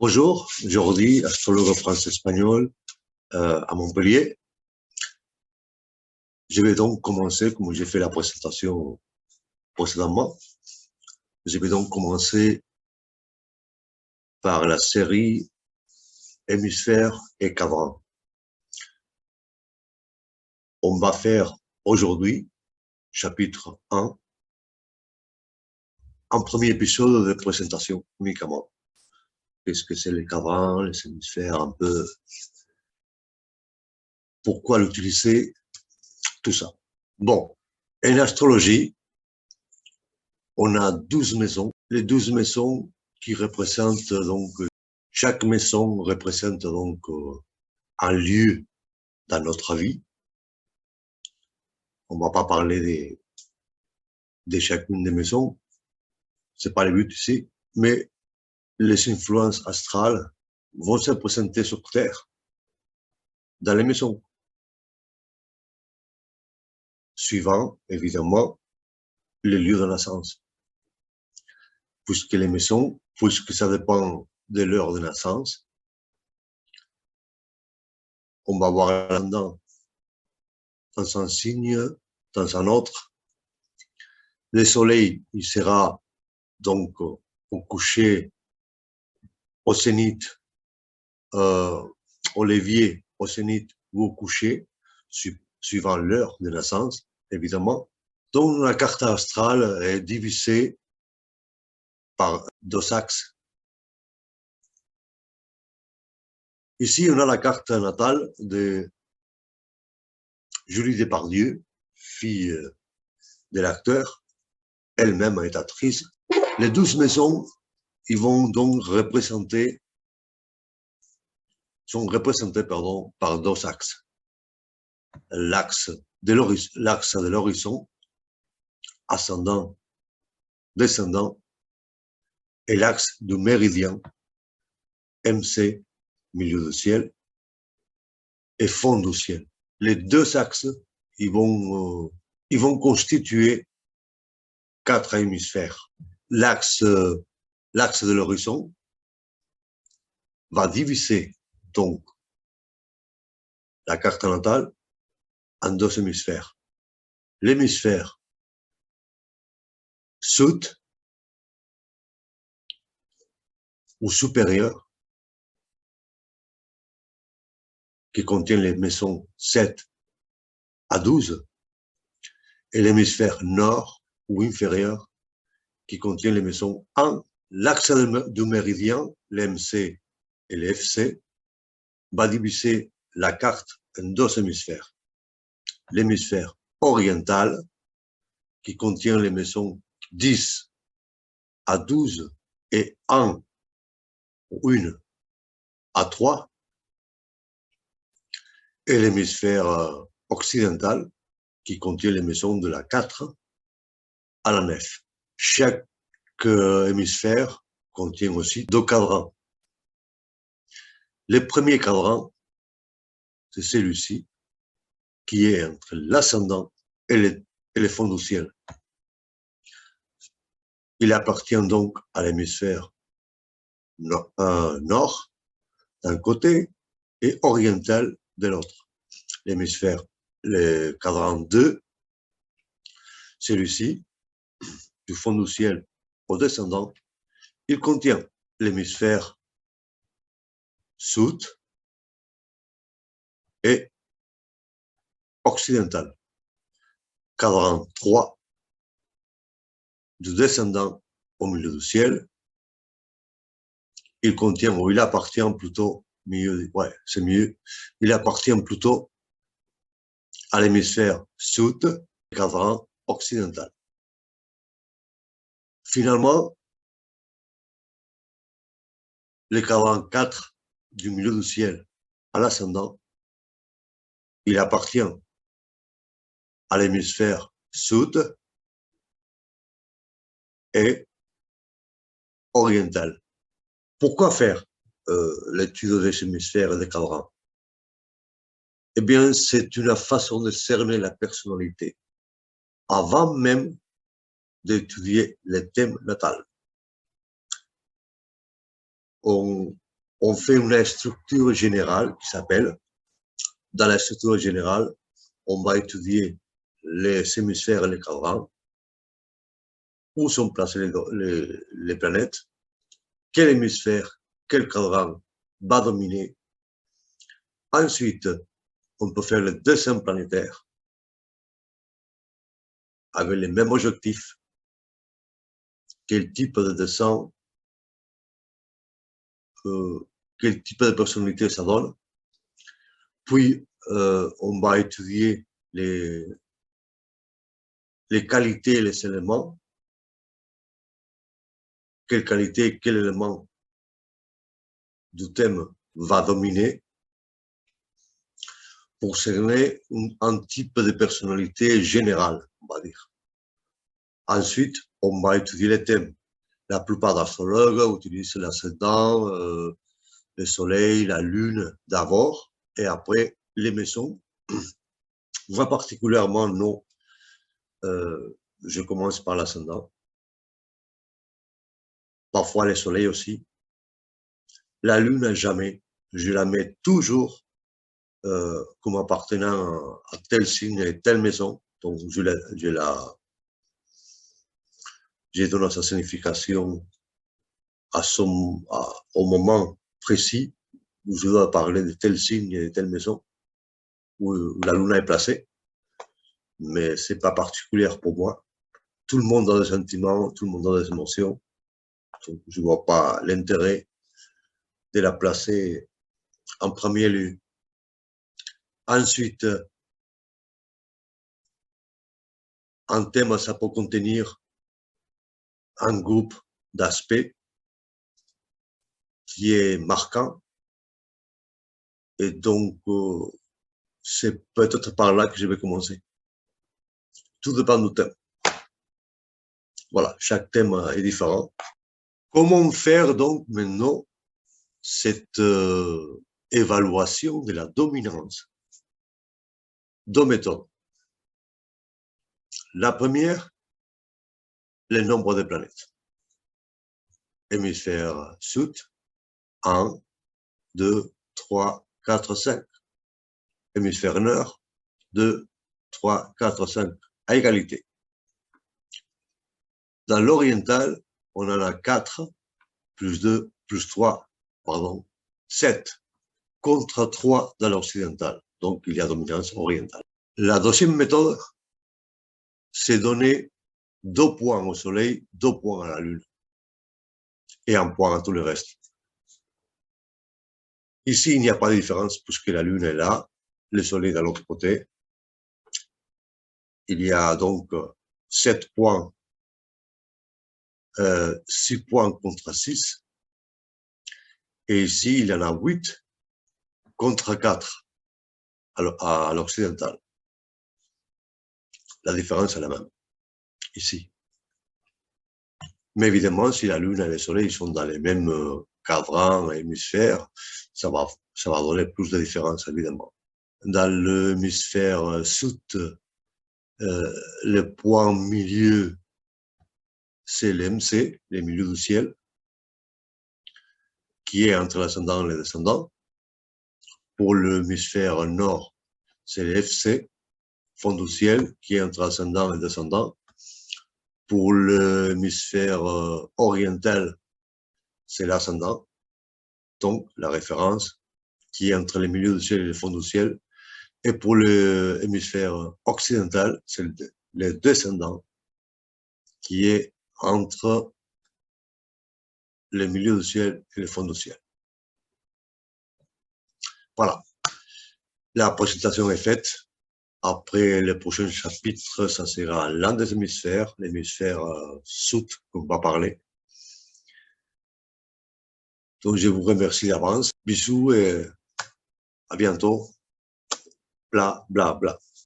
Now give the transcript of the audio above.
Bonjour, Jordi, astrologue France-espagnol à Montpellier. Je vais donc commencer, comme j'ai fait la présentation précédemment, je vais donc commencer par la série Hémisphère et Cadran. On va faire aujourd'hui, chapitre 1, un premier épisode de présentation uniquement. Qu'est-ce que c'est les cadrans, les hémisphères, un peu, pourquoi l'utiliser, tout ça. Bon, en astrologie, on a 12 maisons. Les 12 maisons qui représentent donc, chaque maison représente donc un lieu dans notre vie. On ne va pas parler de chacune des maisons, c'est pas le but ici, mais les influences astrales vont se présenter sur Terre dans les maisons, suivant évidemment les lieux de naissance. Puisque les maisons, puisque ça dépend de l'heure de naissance, on va voir là-dedans dans un signe, dans un autre. Le soleil, il sera donc au coucher, au zénith, au levier, au zénith ou au coucher, suivant l'heure de naissance, évidemment. Donc la carte astrale est divisée par deux axes. Ici, on a la carte natale de Julie Depardieu, fille de l'acteur, elle-même est actrice. Les 12 maisons, ils vont donc sont représentés par deux axes. L'axe de l'horizon, ascendant, descendant, et l'axe du méridien, MC, milieu du ciel, et fond du ciel. Les deux axes, ils vont constituer 4 hémisphères. L'axe de l'horizon va diviser donc la carte natale en 2 hémisphères. L'hémisphère sud ou supérieur, qui contient les maisons 7 à 12, et l'hémisphère nord ou inférieur, qui contient les maisons 1. L'axe du méridien, l'MC et l'FC, va diviser la carte en 2 hémisphères. L'hémisphère oriental, qui contient les maisons 10 à 12 et 1 ou 1 à 3, et l'hémisphère occidental, qui contient les maisons de la 4 à la 9. Chaque hémisphère contient aussi 2 cadrans. Le premier cadran, c'est celui-ci, qui est entre l'ascendant et le fond du ciel. Il appartient donc à l'hémisphère nord d'un côté et oriental de l'autre. L'hémisphère, le cadran 2, celui-ci, du fond du ciel au descendant, il contient l'hémisphère sud et occidental. Cadran 3, du descendant au milieu du ciel, il contient, ou il appartient plutôt, c'est mieux, il appartient plutôt à l'hémisphère sud, cadran occidental. Finalement, le cadran 4 du milieu du ciel à l'ascendant, il appartient à l'hémisphère sud et oriental. Pourquoi faire l'étude des hémisphères et des cadrans? Eh bien, c'est une façon de cerner la personnalité avant même d'étudier le thème natal. On on fait une structure générale qui s'appelle, dans la structure générale, on va étudier les hémisphères et les cadrans, où sont placées les planètes, quel hémisphère, quel cadran va dominer. Ensuite, on peut faire le dessin planétaire avec les mêmes objectifs, quel type de dessin, quel type de personnalité ça donne. Puis, on va étudier les qualités et les éléments. Quelle qualité, quel élément du thème va dominer pour cerner un type de personnalité générale, on va dire. Ensuite, on va étudier les thèmes. La plupart d'astrologues utilisent l'ascendant, le soleil, la lune d'abord, et après les maisons. Moi particulièrement, non. Je commence par l'ascendant. Parfois le soleil aussi. La lune, jamais. Je la mets toujours comme appartenant à tel signe et telle maison. Donc, je donne sa signification au moment précis où je dois parler de tel signe et de telle maison où la lune est placée. Mais ce n'est pas particulier pour moi. Tout le monde a des sentiments, tout le monde a des émotions. Donc, je ne vois pas l'intérêt de la placer en premier lieu. Ensuite, un thème, ça peut contenir un groupe d'aspects qui est marquant. Et donc, c'est peut-être par là que je vais commencer. Tout dépend du thème. Voilà, chaque thème est différent. Comment faire donc maintenant cette évaluation de la dominance? Deux méthodes. La première, le nombre de planètes. Hémisphère sud, 1, 2, 3, 4, 5. Hémisphère nord, 2, 3, 4, 5, à égalité. Dans l'oriental, on en a 4, plus 2, plus 3, pardon, 7, contre 3 dans l'occidental. Donc, il y a dominance orientale. La deuxième méthode, c'est donner 2 points au soleil, 2 points à la lune, et 1 point à tout le reste. Ici, il n'y a pas de différence puisque la lune est là, le soleil de l'autre côté. Il y a donc 7 points, 6 points contre 6. Et ici, il y en a 8 contre 4 à l'occidental. La différence est la même, ici. Mais évidemment, si la Lune et le Soleil sont dans les mêmes cadrans, hémisphères, ça va donner plus de différence, évidemment. Dans l'hémisphère sud, le point milieu, c'est l'MC, le milieu du ciel, qui est entre l'ascendant et le descendant. Pour l'hémisphère nord, c'est le FC, fond du ciel, qui est entre l'ascendant et le descendant. Pour l'hémisphère oriental, c'est l'ascendant, donc la référence qui est entre le milieu du ciel et le fond du ciel. Et pour l'hémisphère occidental, c'est le descendant qui est entre le milieu du ciel et le fond du ciel. Voilà, la présentation est faite. Après le prochain chapitre, ça sera l'un des hémisphères, l'hémisphère sud qu'on va parler. Donc, je vous remercie d'avance. Bisous et à bientôt. Bla, bla, bla.